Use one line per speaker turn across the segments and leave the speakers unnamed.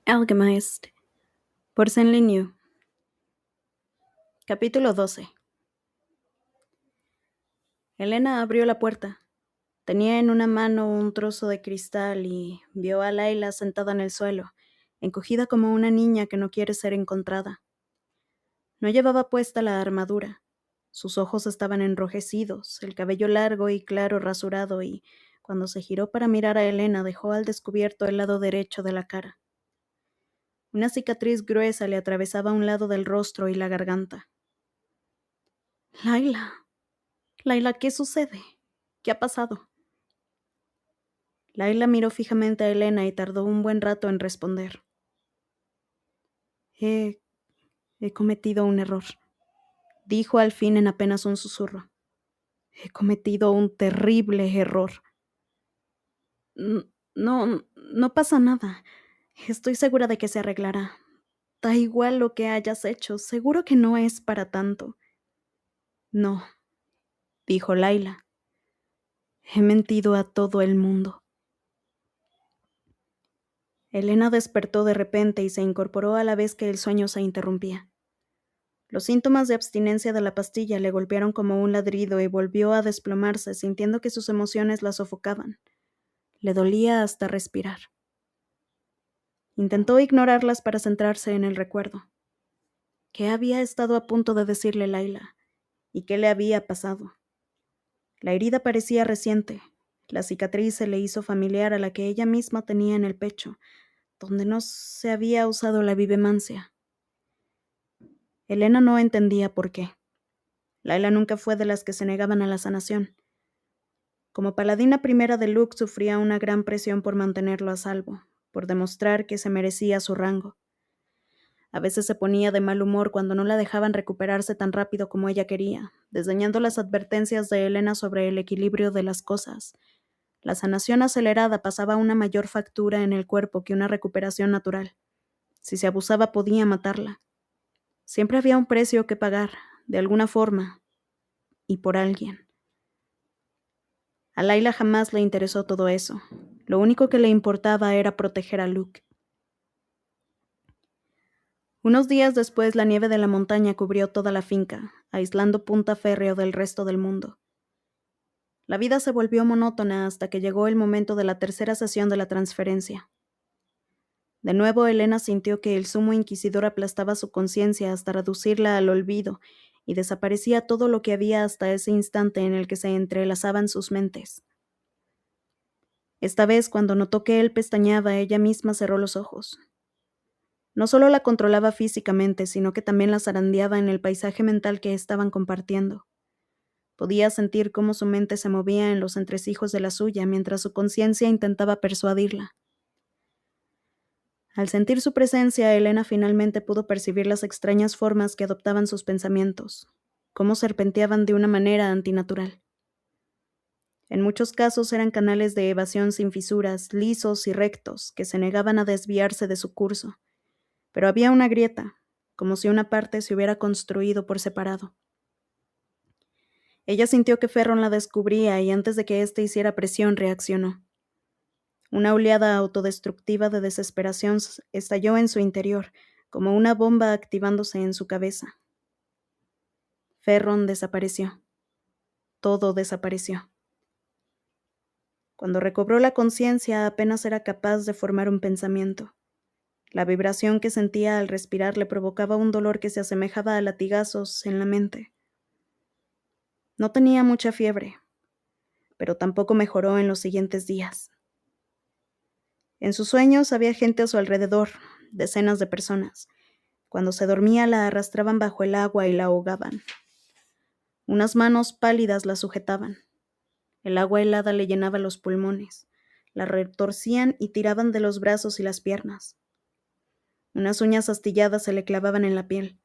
Alchemist, por Zenli New. Capítulo 12. Elena abrió la puerta. Tenía en una mano un trozo de cristal y vio a Layla sentada en el suelo, encogida como una niña que no quiere ser encontrada. No llevaba puesta la armadura. Sus ojos estaban enrojecidos, el cabello largo y claro rasurado, y cuando se giró para mirar a Elena dejó al descubierto el lado derecho de la cara. Una cicatriz gruesa le atravesaba un lado del rostro y la garganta. Layla, ¿qué sucede? ¿Qué ha pasado? Layla miró fijamente a Elena y tardó un buen rato en responder. He cometido un error, dijo al fin en apenas un susurro. He cometido un terrible error. No pasa nada. Estoy segura de que se arreglará. Da igual lo que hayas hecho, seguro que no es para tanto. No, dijo Layla. He mentido a todo el mundo. Elena despertó de repente y se incorporó a la vez que el sueño se interrumpía. Los síntomas de abstinencia de la pastilla le golpearon como un ladrido y volvió a desplomarse, sintiendo que sus emociones la sofocaban. Le dolía hasta respirar. Intentó ignorarlas para centrarse en el recuerdo. ¿Qué había estado a punto de decirle Layla? ¿Y qué le había pasado? La herida parecía reciente. La cicatriz se le hizo familiar a la que ella misma tenía en el pecho, donde no se había usado la vivemancia. Elena no entendía por qué. Layla nunca fue de las que se negaban a la sanación. Como paladina primera de Luke sufría una gran presión por mantenerlo a salvo, por demostrar que se merecía su rango. A veces se ponía de mal humor cuando no la dejaban recuperarse tan rápido como ella quería, desdeñando las advertencias de Elena sobre el equilibrio de las cosas. La sanación acelerada pasaba una mayor factura en el cuerpo que una recuperación natural. Si se abusaba podía matarla. Siempre había un precio que pagar, de alguna forma, y por alguien. A Layla jamás le interesó todo eso. Lo único que le importaba era proteger a Luke. Unos días después, la nieve de la montaña cubrió toda la finca, aislando Punta Férreo del resto del mundo. La vida se volvió monótona hasta que llegó el momento de la tercera sesión de la transferencia. De nuevo, Elena sintió que el sumo inquisidor aplastaba su conciencia hasta reducirla al olvido, y desaparecía todo lo que había hasta ese instante en el que se entrelazaban sus mentes. Esta vez, cuando notó que él pestañeaba, ella misma cerró los ojos. No solo la controlaba físicamente, sino que también la zarandeaba en el paisaje mental que estaban compartiendo. Podía sentir cómo su mente se movía en los entresijos de la suya, mientras su conciencia intentaba persuadirla. Al sentir su presencia, Elena finalmente pudo percibir las extrañas formas que adoptaban sus pensamientos, cómo serpenteaban de una manera antinatural. En muchos casos eran canales de evasión sin fisuras, lisos y rectos, que se negaban a desviarse de su curso. Pero había una grieta, como si una parte se hubiera construido por separado. Ella sintió que Ferron la descubría y antes de que éste hiciera presión reaccionó. Una oleada autodestructiva de desesperación estalló en su interior, como una bomba activándose en su cabeza. Ferron desapareció. Todo desapareció. Cuando recobró la conciencia, apenas era capaz de formar un pensamiento. La vibración que sentía al respirar le provocaba un dolor que se asemejaba a latigazos en la mente. No tenía mucha fiebre, pero tampoco mejoró en los siguientes días. En sus sueños había gente a su alrededor, decenas de personas. Cuando se dormía la arrastraban bajo el agua y la ahogaban. Unas manos pálidas la sujetaban. El agua helada le llenaba los pulmones. La retorcían y tiraban de los brazos y las piernas. Unas uñas astilladas se le clavaban en la piel.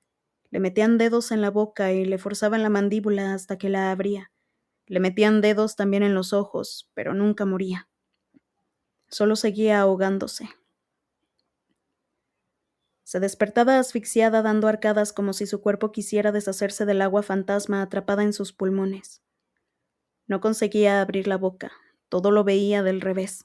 Le metían dedos en la boca y le forzaban la mandíbula hasta que la abría. Le metían dedos también en los ojos, pero nunca moría. Solo seguía ahogándose. Se despertaba asfixiada dando arcadas como si su cuerpo quisiera deshacerse del agua fantasma atrapada en sus pulmones. No conseguía abrir la boca, todo lo veía del revés.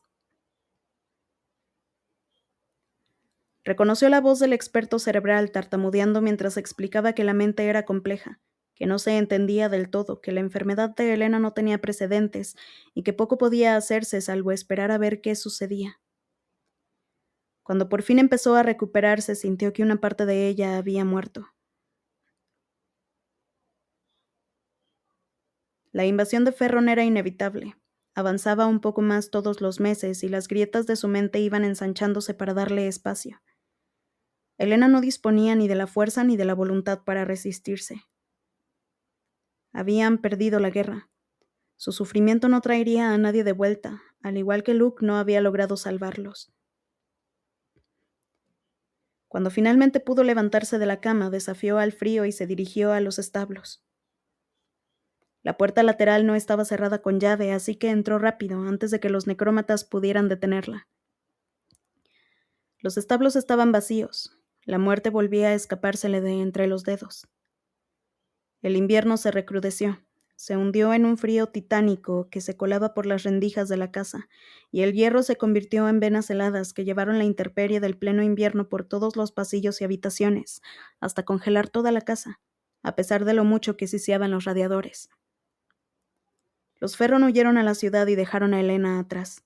Reconoció la voz del experto cerebral tartamudeando mientras explicaba que la mente era compleja, que no se entendía del todo, que la enfermedad de Elena no tenía precedentes y que poco podía hacerse salvo esperar a ver qué sucedía. Cuando por fin empezó a recuperarse, sintió que una parte de ella había muerto. La invasión de Ferron era inevitable. Avanzaba un poco más todos los meses y las grietas de su mente iban ensanchándose para darle espacio. Elena no disponía ni de la fuerza ni de la voluntad para resistirse. Habían perdido la guerra. Su sufrimiento no traería a nadie de vuelta, al igual que Luke no había logrado salvarlos. Cuando finalmente pudo levantarse de la cama, desafió al frío y se dirigió a los establos. La puerta lateral no estaba cerrada con llave, así que entró rápido, antes de que los necrómatas pudieran detenerla. Los establos estaban vacíos. La muerte volvía a escapársele de entre los dedos. El invierno se recrudeció. Se hundió en un frío titánico que se colaba por las rendijas de la casa, y el hierro se convirtió en venas heladas que llevaron la intemperie del pleno invierno por todos los pasillos y habitaciones, hasta congelar toda la casa, a pesar de lo mucho que siseaban los radiadores. Los Ferron huyeron a la ciudad y dejaron a Elena atrás.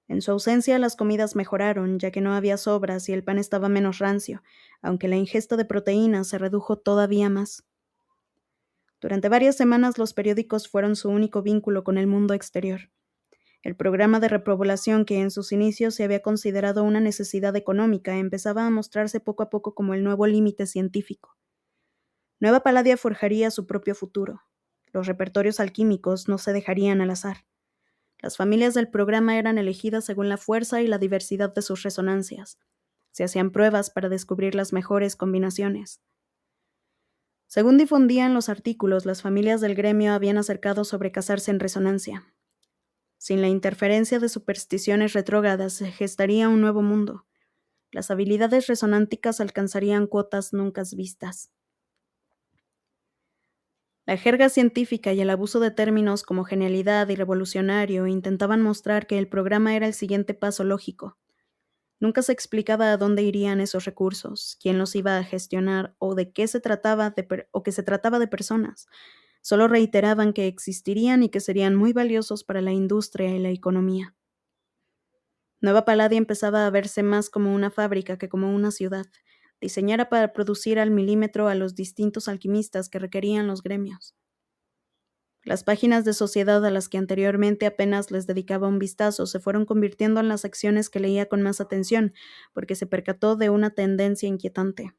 En su ausencia las comidas mejoraron, ya que no había sobras y el pan estaba menos rancio, aunque la ingesta de proteínas se redujo todavía más. Durante varias semanas los periódicos fueron su único vínculo con el mundo exterior. El programa de repoblación que en sus inicios se había considerado una necesidad económica empezaba a mostrarse poco a poco como el nuevo límite científico. Nueva Paladia forjaría su propio futuro. Los repertorios alquímicos no se dejarían al azar. Las familias del programa eran elegidas según la fuerza y la diversidad de sus resonancias. Se hacían pruebas para descubrir las mejores combinaciones. Según difundían los artículos, las familias del gremio habían acercado sobre casarse en resonancia. Sin la interferencia de supersticiones retrógradas se gestaría un nuevo mundo. Las habilidades resonánticas alcanzarían cuotas nunca vistas. La jerga científica y el abuso de términos como genialidad y revolucionario intentaban mostrar que el programa era el siguiente paso lógico. Nunca se explicaba a dónde irían esos recursos, quién los iba a gestionar o de qué se trataba que se trataba de personas. Solo reiteraban que existirían y que serían muy valiosos para la industria y la economía. Nueva Paladia empezaba a verse más como una fábrica que como una ciudad, diseñada para producir al milímetro a los distintos alquimistas que requerían los gremios. Las páginas de sociedad a las que anteriormente apenas les dedicaba un vistazo se fueron convirtiendo en las secciones que leía con más atención, porque se percató de una tendencia inquietante.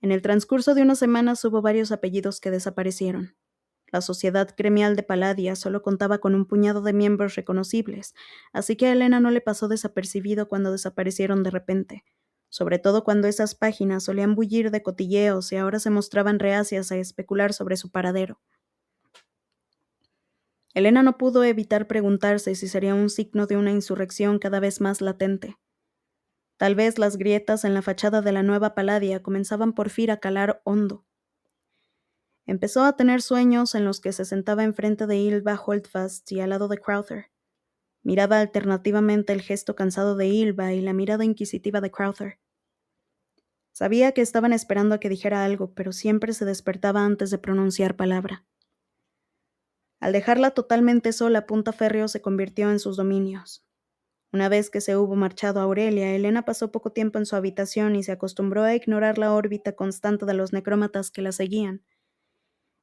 En el transcurso de unas semanas hubo varios apellidos que desaparecieron. La sociedad gremial de Paladia solo contaba con un puñado de miembros reconocibles, así que a Elena no le pasó desapercibido cuando desaparecieron de repente, sobre todo cuando esas páginas solían bullir de cotilleos y ahora se mostraban reacias a especular sobre su paradero. Elena no pudo evitar preguntarse si sería un signo de una insurrección cada vez más latente. Tal vez las grietas en la fachada de la nueva Paladia comenzaban por fin a calar hondo. Empezó a tener sueños en los que se sentaba enfrente de Ylva Holdfast y al lado de Crowther. Miraba alternativamente el gesto cansado de Ylva y la mirada inquisitiva de Crowther. Sabía que estaban esperando a que dijera algo, pero siempre se despertaba antes de pronunciar palabra. Al dejarla totalmente sola, Punta Férreo se convirtió en sus dominios. Una vez que se hubo marchado Aurelia, Elena pasó poco tiempo en su habitación y se acostumbró a ignorar la órbita constante de los necrómatas que la seguían.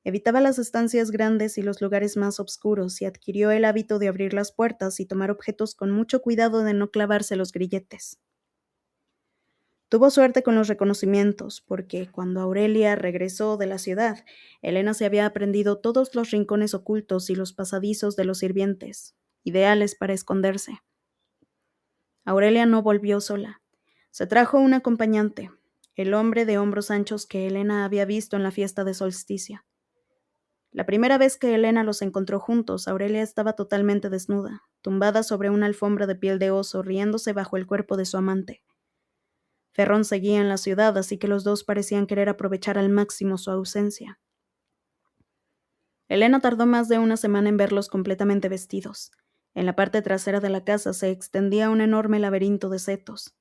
Evitaba las estancias grandes y los lugares más oscuros y adquirió el hábito de abrir las puertas y tomar objetos con mucho cuidado de no clavarse los grilletes. Tuvo suerte con los reconocimientos, porque cuando Aurelia regresó de la ciudad, Elena se había aprendido todos los rincones ocultos y los pasadizos de los sirvientes, ideales para esconderse. Aurelia no volvió sola. Se trajo un acompañante, el hombre de hombros anchos que Elena había visto en la fiesta de solsticio. La primera vez que Elena los encontró juntos, Aurelia estaba totalmente desnuda, tumbada sobre una alfombra de piel de oso, riéndose bajo el cuerpo de su amante. Ferron seguía en la ciudad, así que los dos parecían querer aprovechar al máximo su ausencia. Elena tardó más de una semana en verlos completamente vestidos. En la parte trasera de la casa se extendía un enorme laberinto de setos.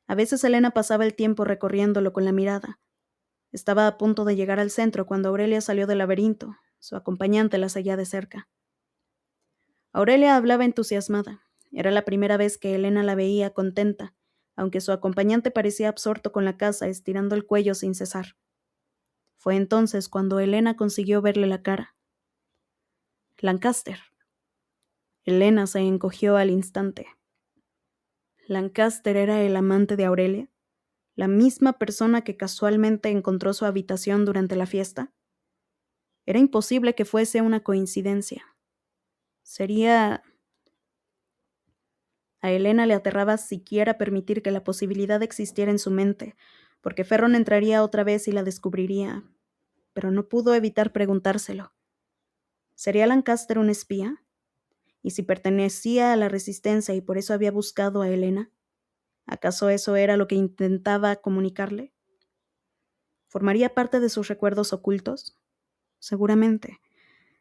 A veces Elena pasaba el tiempo recorriéndolo con la mirada. Estaba a punto de llegar al centro cuando Aurelia salió del laberinto. Su acompañante la seguía de cerca. Aurelia hablaba entusiasmada. Era la primera vez que Elena la veía contenta, aunque su acompañante parecía absorto con la caza, estirando el cuello sin cesar. Fue entonces cuando Elena consiguió verle la cara. Lancaster. Elena se encogió al instante. Lancaster era el amante de Aurelia, la misma persona que casualmente encontró su habitación durante la fiesta. Era imposible que fuese una coincidencia. Sería... A Elena le aterraba siquiera permitir que la posibilidad existiera en su mente, porque Ferron entraría otra vez y la descubriría, pero no pudo evitar preguntárselo. ¿Sería Lancaster un espía? ¿Y si pertenecía a la Resistencia y por eso había buscado a Elena? ¿Acaso eso era lo que intentaba comunicarle? ¿Formaría parte de sus recuerdos ocultos? Seguramente.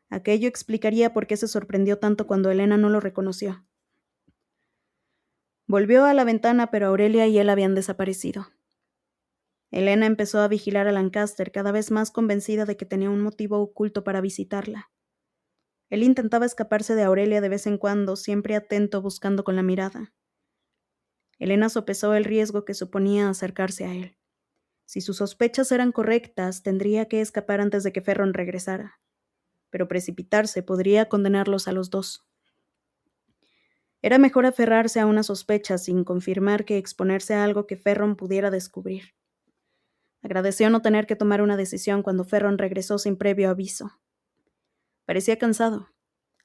Aquello explicaría por qué se sorprendió tanto cuando Elena no lo reconoció. Volvió a la ventana, pero Aurelia y él habían desaparecido. Elena empezó a vigilar a Lancaster, cada vez más convencida de que tenía un motivo oculto para visitarla. Él intentaba escaparse de Aurelia de vez en cuando, siempre atento, buscando con la mirada. Elena sopesó el riesgo que suponía acercarse a él. Si sus sospechas eran correctas, tendría que escapar antes de que Ferron regresara. Pero precipitarse podría condenarlos a los dos. Era mejor aferrarse a una sospecha sin confirmar que exponerse a algo que Ferron pudiera descubrir. Agradeció no tener que tomar una decisión cuando Ferron regresó sin previo aviso. Parecía cansado.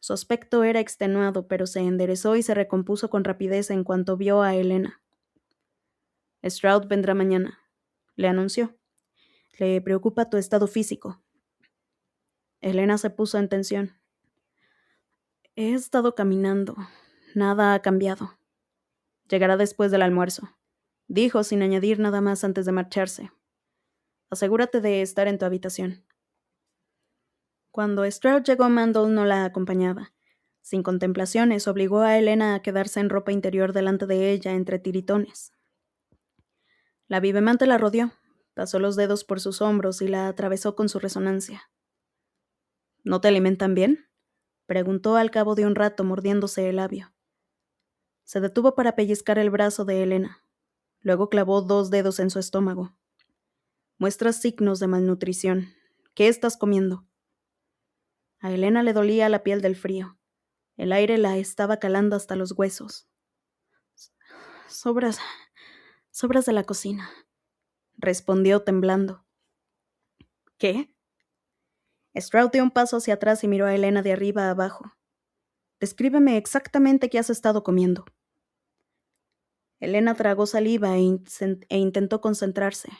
Su aspecto era extenuado, pero se enderezó y se recompuso con rapidez en cuanto vio a Elena. Stroud vendrá mañana, le anunció. Le preocupa tu estado físico. Elena se puso en tensión. He estado caminando. Nada ha cambiado. Llegará después del almuerzo, dijo sin añadir nada más antes de marcharse. Asegúrate de estar en tu habitación. Cuando Stroud llegó, Mandel no la acompañaba. Sin contemplaciones, obligó a Elena a quedarse en ropa interior delante de ella entre tiritones. La vivemante la rodeó, pasó los dedos por sus hombros y la atravesó con su resonancia. ¿No te alimentan bien?, preguntó al cabo de un rato, mordiéndose el labio. Se detuvo para pellizcar el brazo de Elena. Luego clavó 2 dedos en su estómago. Muestras signos de malnutrición. ¿Qué estás comiendo? A Elena le dolía la piel del frío. El aire la estaba calando hasta los huesos. Sobras de la cocina, respondió temblando. ¿Qué? Stroud dio un paso hacia atrás y miró a Elena de arriba a abajo. Descríbeme exactamente qué has estado comiendo. Elena tragó saliva e intentó concentrarse.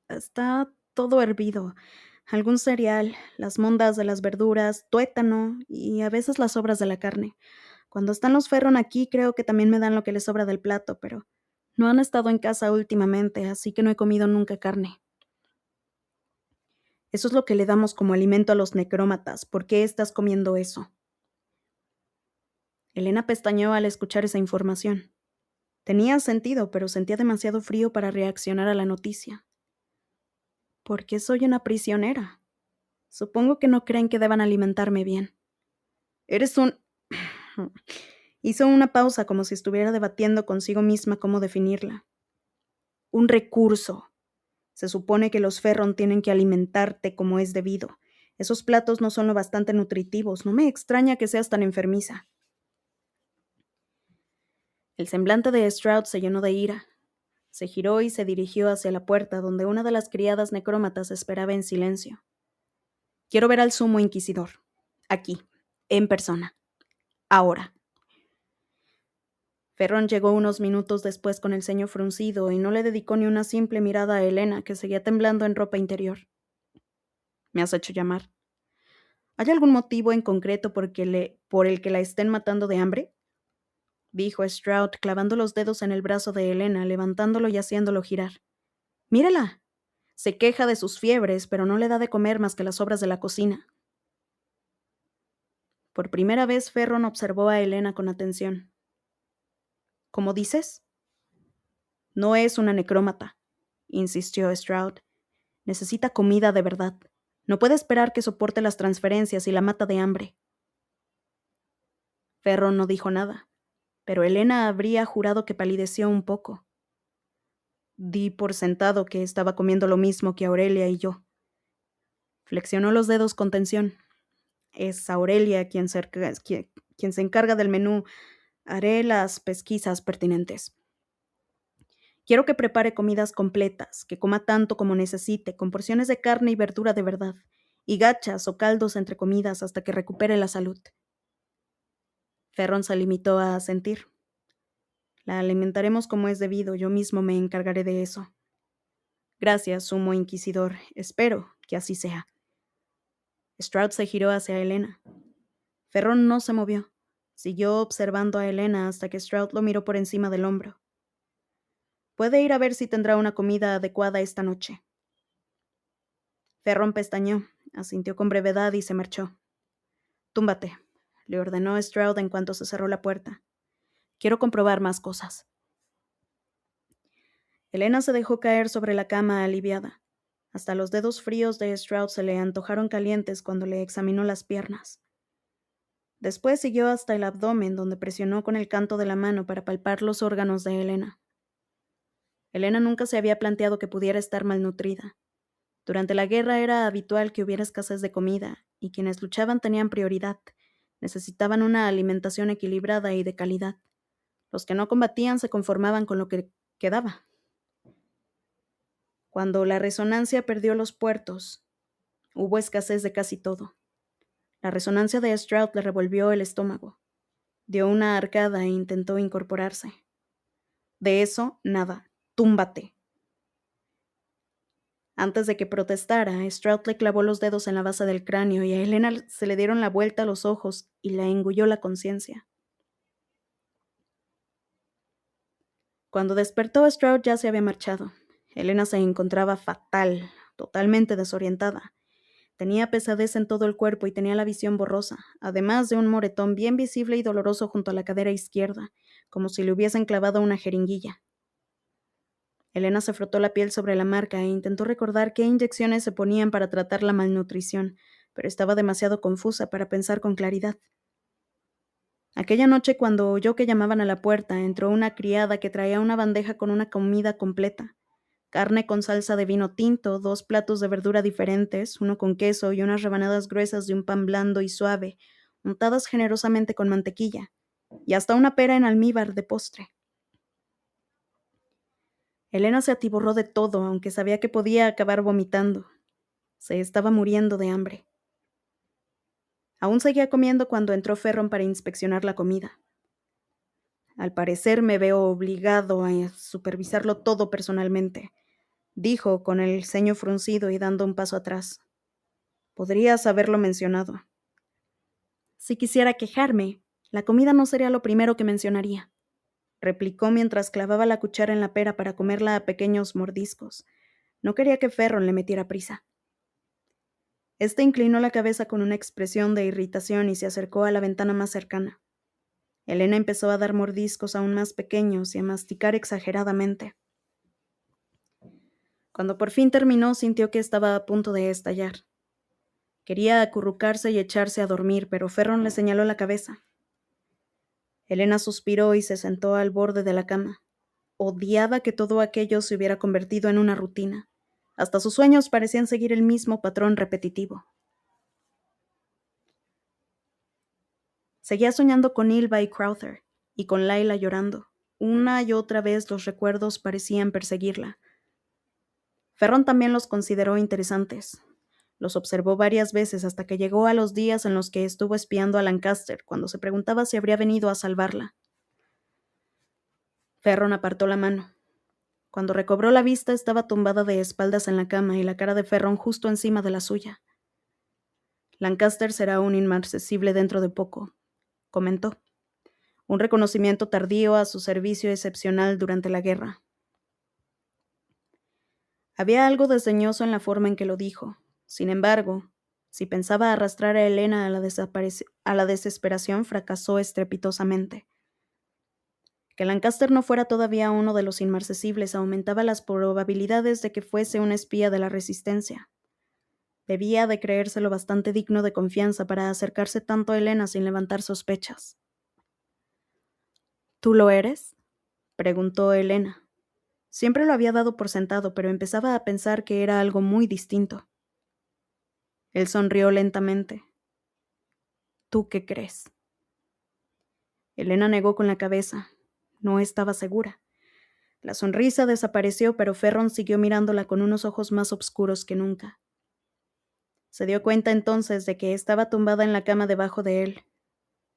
Está todo hervido. Algún cereal, las mondas de las verduras, tuétano y a veces las sobras de la carne. Cuando están los Ferron aquí, creo que también me dan lo que les sobra del plato, pero no han estado en casa últimamente, así que no he comido nunca carne. Eso es lo que le damos como alimento a los necrómatas. ¿Por qué estás comiendo eso? Elena pestañeó al escuchar esa información. Tenía sentido, pero sentía demasiado frío para reaccionar a la noticia. ¿Por qué soy una prisionera? Supongo que no creen que deban alimentarme bien. Eres un... Hizo una pausa como si estuviera debatiendo consigo misma cómo definirla. Un recurso. Se supone que los Ferron tienen que alimentarte como es debido. Esos platos no son lo bastante nutritivos. No me extraña que seas tan enfermiza. El semblante de Stroud se llenó de ira. Se giró y se dirigió hacia la puerta, donde una de las criadas necrómatas esperaba en silencio. Quiero ver al sumo inquisidor. Aquí, en persona. Ahora. Ferron llegó unos minutos después con el ceño fruncido y no le dedicó ni una simple mirada a Elena, que seguía temblando en ropa interior. ¿Me has hecho llamar? ¿Hay algún motivo en concreto por el que la estén matando de hambre? Dijo Stroud, clavando los dedos en el brazo de Elena, levantándolo y haciéndolo girar. ¡Mírala! Se queja de sus fiebres, pero no le da de comer más que las sobras de la cocina. Por primera vez Ferron observó a Elena con atención. ¿Cómo dices? No es una necrómata, insistió Stroud. Necesita comida de verdad. No puede esperar que soporte las transferencias y la mata de hambre. Ferron no dijo nada, pero Elena habría jurado que palideció un poco. Di por sentado que estaba comiendo lo mismo que Aurelia y yo. Flexionó los dedos con tensión. Es Aurelia quien se encarga del menú. Haré las pesquisas pertinentes. Quiero que prepare comidas completas, que coma tanto como necesite, con porciones de carne y verdura de verdad, y gachas o caldos entre comidas hasta que recupere la salud. Ferron se limitó a asentir. La alimentaremos como es debido, yo mismo me encargaré de eso. Gracias, sumo inquisidor. Espero que así sea. Stroud se giró hacia Elena. Ferron no se movió. Siguió observando a Elena hasta que Stroud lo miró por encima del hombro. Puede ir a ver si tendrá una comida adecuada esta noche. Ferron pestañeó, asintió con brevedad y se marchó. Túmbate, le ordenó Stroud en cuanto se cerró la puerta. Quiero comprobar más cosas. Elena se dejó caer sobre la cama aliviada. Hasta los dedos fríos de Stroud se le antojaron calientes cuando le examinó las piernas. Después siguió hasta el abdomen, donde presionó con el canto de la mano para palpar los órganos de Elena. Elena nunca se había planteado que pudiera estar malnutrida. Durante la guerra era habitual que hubiera escasez de comida, y quienes luchaban tenían prioridad. Necesitaban una alimentación equilibrada y de calidad. Los que no combatían se conformaban con lo que quedaba. Cuando la resonancia perdió los puertos, hubo escasez de casi todo. La resonancia de Stroud le revolvió el estómago. Dio una arcada e intentó incorporarse. De eso, nada. Túmbate. Antes de que protestara, Stroud le clavó los dedos en la base del cráneo y a Elena se le dieron la vuelta a los ojos y la engulló la conciencia. Cuando despertó, Stroud ya se había marchado. Elena se encontraba fatal, totalmente desorientada. Tenía pesadez en todo el cuerpo y tenía la visión borrosa, además de un moretón bien visible y doloroso junto a la cadera izquierda, como si le hubiesen clavado una jeringuilla. Elena se frotó la piel sobre la marca e intentó recordar qué inyecciones se ponían para tratar la malnutrición, pero estaba demasiado confusa para pensar con claridad. Aquella noche, cuando oyó que llamaban a la puerta, entró una criada que traía una bandeja con una comida completa. Carne con salsa de vino tinto, 2 platos de verdura diferentes, uno con queso y unas rebanadas gruesas de un pan blando y suave, untadas generosamente con mantequilla, y hasta una pera en almíbar de postre. Elena se atiborró de todo, aunque sabía que podía acabar vomitando. Se estaba muriendo de hambre. Aún seguía comiendo cuando entró Ferron para inspeccionar la comida. Al parecer me veo obligado a supervisarlo todo personalmente, dijo con el ceño fruncido y dando un paso atrás. Podrías haberlo mencionado. Si quisiera quejarme, la comida no sería lo primero que mencionaría, replicó mientras clavaba la cuchara en la pera para comerla a pequeños mordiscos. No quería que Ferron le metiera prisa. Este inclinó la cabeza con una expresión de irritación y se acercó a la ventana más cercana. Elena empezó a dar mordiscos aún más pequeños y a masticar exageradamente. Cuando por fin terminó, sintió que estaba a punto de estallar. Quería acurrucarse y echarse a dormir, pero Ferron le señaló la cabeza. Elena suspiró y se sentó al borde de la cama. Odiaba que todo aquello se hubiera convertido en una rutina. Hasta sus sueños parecían seguir el mismo patrón repetitivo. Seguía soñando con Ylva y Crowther, y con Layla llorando. Una y otra vez los recuerdos parecían perseguirla. Ferron también los consideró interesantes. Los observó varias veces hasta que llegó a los días en los que estuvo espiando a Lancaster, cuando se preguntaba si habría venido a salvarla. Ferron apartó la mano. Cuando recobró la vista estaba tumbada de espaldas en la cama y la cara de Ferron justo encima de la suya. Lancaster será un inmarcesible dentro de poco, comentó. Un reconocimiento tardío a su servicio excepcional durante la guerra. Había algo desdeñoso en la forma en que lo dijo. Sin embargo, si pensaba arrastrar a Elena a la desesperación, fracasó estrepitosamente. Que Lancaster no fuera todavía uno de los inmarcesibles aumentaba las probabilidades de que fuese un espía de la Resistencia. Debía de creérselo bastante digno de confianza para acercarse tanto a Elena sin levantar sospechas. ¿Tú lo eres?, preguntó Elena. Siempre lo había dado por sentado, pero empezaba a pensar que era algo muy distinto. Él sonrió lentamente. ¿Tú qué crees? Elena negó con la cabeza. No estaba segura. La sonrisa desapareció, pero Ferron siguió mirándola con unos ojos más oscuros que nunca. Se dio cuenta entonces de que estaba tumbada en la cama debajo de él.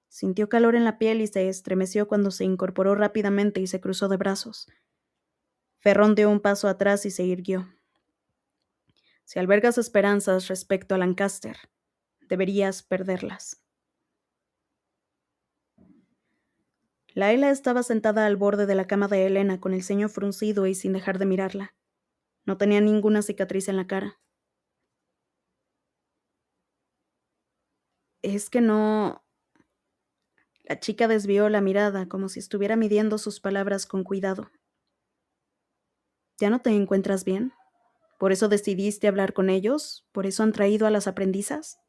Sintió calor en la piel y se estremeció cuando se incorporó rápidamente y se cruzó de brazos. Ferron dio un paso atrás y se irguió. Si albergas esperanzas respecto a Lancaster, deberías perderlas. Laila estaba sentada al borde de la cama de Elena con el ceño fruncido y sin dejar de mirarla. No tenía ninguna cicatriz en la cara. Es que no... La chica desvió la mirada como si estuviera midiendo sus palabras con cuidado. ¿Ya no te encuentras bien? ¿Por eso decidiste hablar con ellos? ¿Por eso han traído a las aprendizas?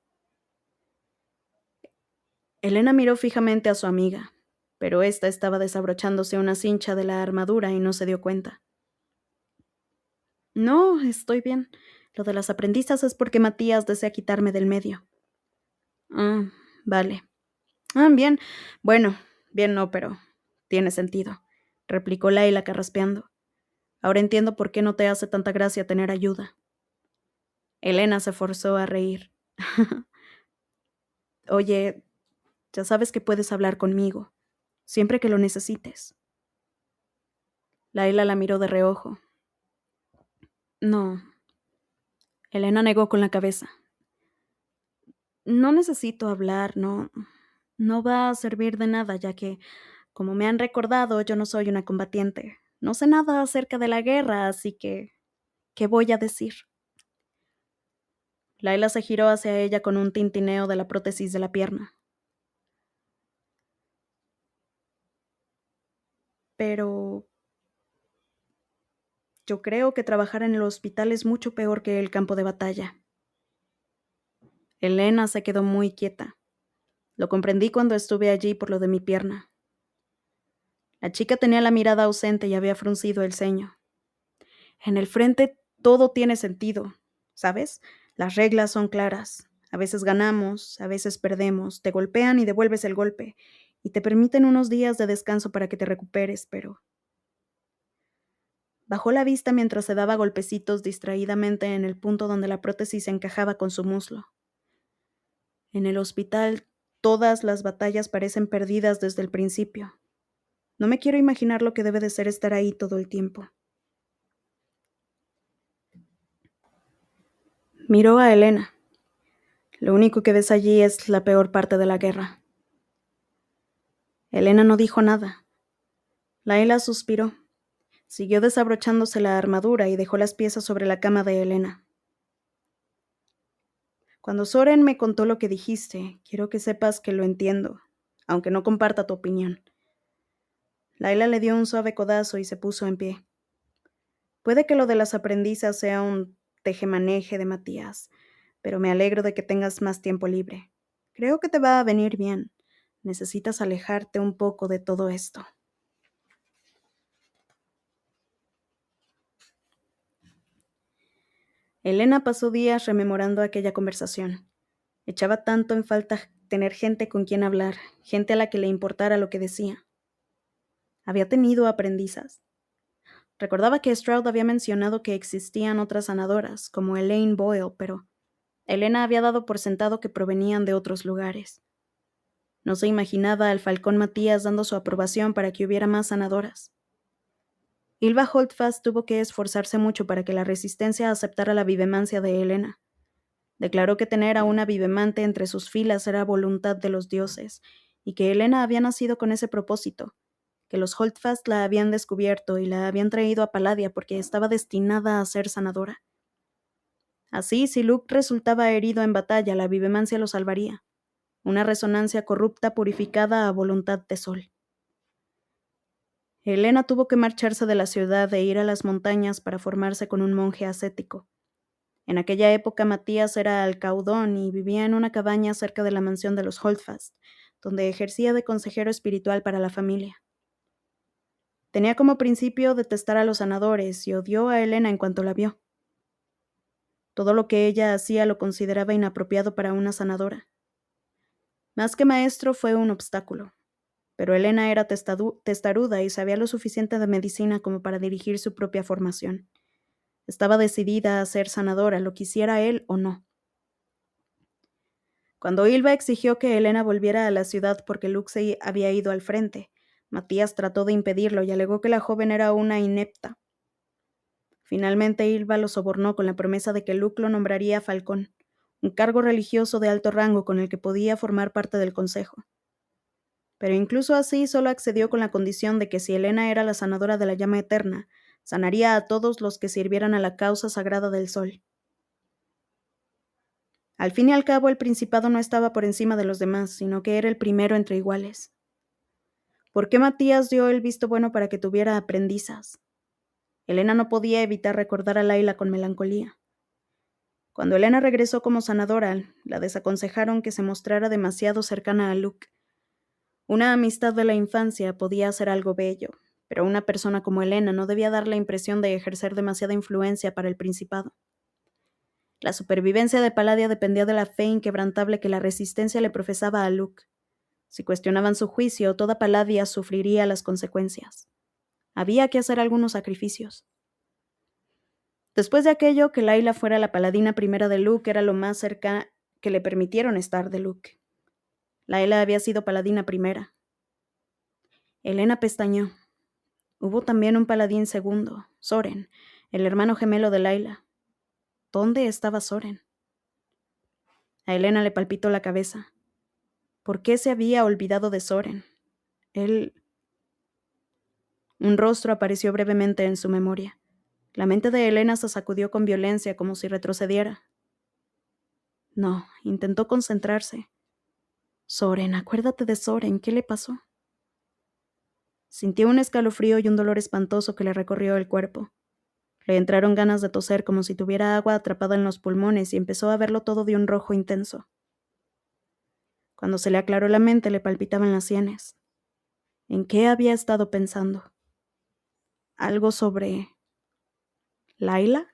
Elena miró fijamente a su amiga, pero ésta estaba desabrochándose una cincha de la armadura y no se dio cuenta. No, estoy bien. Lo de las aprendizas es porque Matías desea quitarme del medio. Ah, vale. Ah, bien. Bueno, bien no, pero tiene sentido, replicó Laila carraspeando. Ahora entiendo por qué no te hace tanta gracia tener ayuda. Elena se forzó a reír. Oye, ya sabes que puedes hablar conmigo, siempre que lo necesites. Laila la miró de reojo. No. Elena negó con la cabeza. No necesito hablar, no. No va a servir de nada, ya que, como me han recordado, yo no soy una combatiente. No sé nada acerca de la guerra, así que... ¿Qué voy a decir? Laila se giró hacia ella con un tintineo de la prótesis de la pierna. Pero... yo creo que trabajar en el hospital es mucho peor que el campo de batalla. Elena se quedó muy quieta. Lo comprendí cuando estuve allí por lo de mi pierna. La chica tenía la mirada ausente y había fruncido el ceño. En el frente todo tiene sentido, ¿sabes? Las reglas son claras. A veces ganamos, a veces perdemos, te golpean y devuelves el golpe, y te permiten unos días de descanso para que te recuperes, pero... Bajó la vista mientras se daba golpecitos distraídamente en el punto donde la prótesis encajaba con su muslo. En el hospital, todas las batallas parecen perdidas desde el principio. No me quiero imaginar lo que debe de ser estar ahí todo el tiempo. Miró a Elena. Lo único que ves allí es la peor parte de la guerra. Elena no dijo nada. Laila suspiró. Siguió desabrochándose la armadura y dejó las piezas sobre la cama de Elena. Cuando Soren me contó lo que dijiste, quiero que sepas que lo entiendo, aunque no comparta tu opinión. Laila le dio un suave codazo y se puso en pie. Puede que lo de las aprendizas sea un tejemaneje de Matías, pero me alegro de que tengas más tiempo libre. Creo que te va a venir bien. Necesitas alejarte un poco de todo esto. Elena pasó días rememorando aquella conversación. Echaba tanto en falta tener gente con quien hablar, gente a la que le importara lo que decía. ¿Había tenido aprendizas? Recordaba que Stroud había mencionado que existían otras sanadoras, como Elaine Boyle, pero Elena había dado por sentado que provenían de otros lugares. No se imaginaba al Falcón Matías dando su aprobación para que hubiera más sanadoras. Ylva Holdfast tuvo que esforzarse mucho para que la Resistencia aceptara la vivemancia de Elena. Declaró que tener a una vivemante entre sus filas era voluntad de los dioses, y que Elena había nacido con ese propósito, que los Holdfast la habían descubierto y la habían traído a Palladia porque estaba destinada a ser sanadora. Así, si Luke resultaba herido en batalla, la vivemancia lo salvaría. Una resonancia corrupta purificada a voluntad de Sol. Elena tuvo que marcharse de la ciudad e ir a las montañas para formarse con un monje ascético. En aquella época Matías era alcaudón y vivía en una cabaña cerca de la mansión de los Holdfast, donde ejercía de consejero espiritual para la familia. Tenía como principio detestar a los sanadores y odió a Elena en cuanto la vio. Todo lo que ella hacía lo consideraba inapropiado para una sanadora. Más que maestro fue un obstáculo, pero Elena era testaruda y sabía lo suficiente de medicina como para dirigir su propia formación. Estaba decidida a ser sanadora, lo quisiera él o no. Cuando Ylva exigió que Elena volviera a la ciudad porque Luke se había ido al frente, Matías trató de impedirlo y alegó que la joven era una inepta. Finalmente Ylva lo sobornó con la promesa de que Luke lo nombraría Falcón, un cargo religioso de alto rango con el que podía formar parte del consejo. Pero incluso así solo accedió con la condición de que si Elena era la sanadora de la llama eterna, sanaría a todos los que sirvieran a la causa sagrada del sol. Al fin y al cabo, el principado no estaba por encima de los demás, sino que era el primero entre iguales. ¿Por qué Matías dio el visto bueno para que tuviera aprendizas? Elena no podía evitar recordar a Laila con melancolía. Cuando Elena regresó como sanadora, la desaconsejaron que se mostrara demasiado cercana a Luke. Una amistad de la infancia podía ser algo bello, pero una persona como Elena no debía dar la impresión de ejercer demasiada influencia para el principado. La supervivencia de Palladia dependía de la fe inquebrantable que la resistencia le profesaba a Luke. Si cuestionaban su juicio, toda Palladia sufriría las consecuencias. Había que hacer algunos sacrificios. Después de aquello, que Laila fuera la paladina primera de Luke era lo más cerca que le permitieron estar de Luke. Laila había sido paladina primera. Elena pestañeó. Hubo también un paladín segundo, Soren, el hermano gemelo de Laila. ¿Dónde estaba Soren? A Elena le palpitó la cabeza. ¿Por qué se había olvidado de Soren? Un rostro apareció brevemente en su memoria. La mente de Elena se sacudió con violencia como si retrocediera. No, intentó concentrarse. Soren, acuérdate de Soren, ¿qué le pasó? Sintió un escalofrío y un dolor espantoso que le recorrió el cuerpo. Le entraron ganas de toser como si tuviera agua atrapada en los pulmones y empezó a verlo todo de un rojo intenso. Cuando se le aclaró la mente le palpitaban las sienes. ¿En qué había estado pensando? ¿Algo sobre Laila?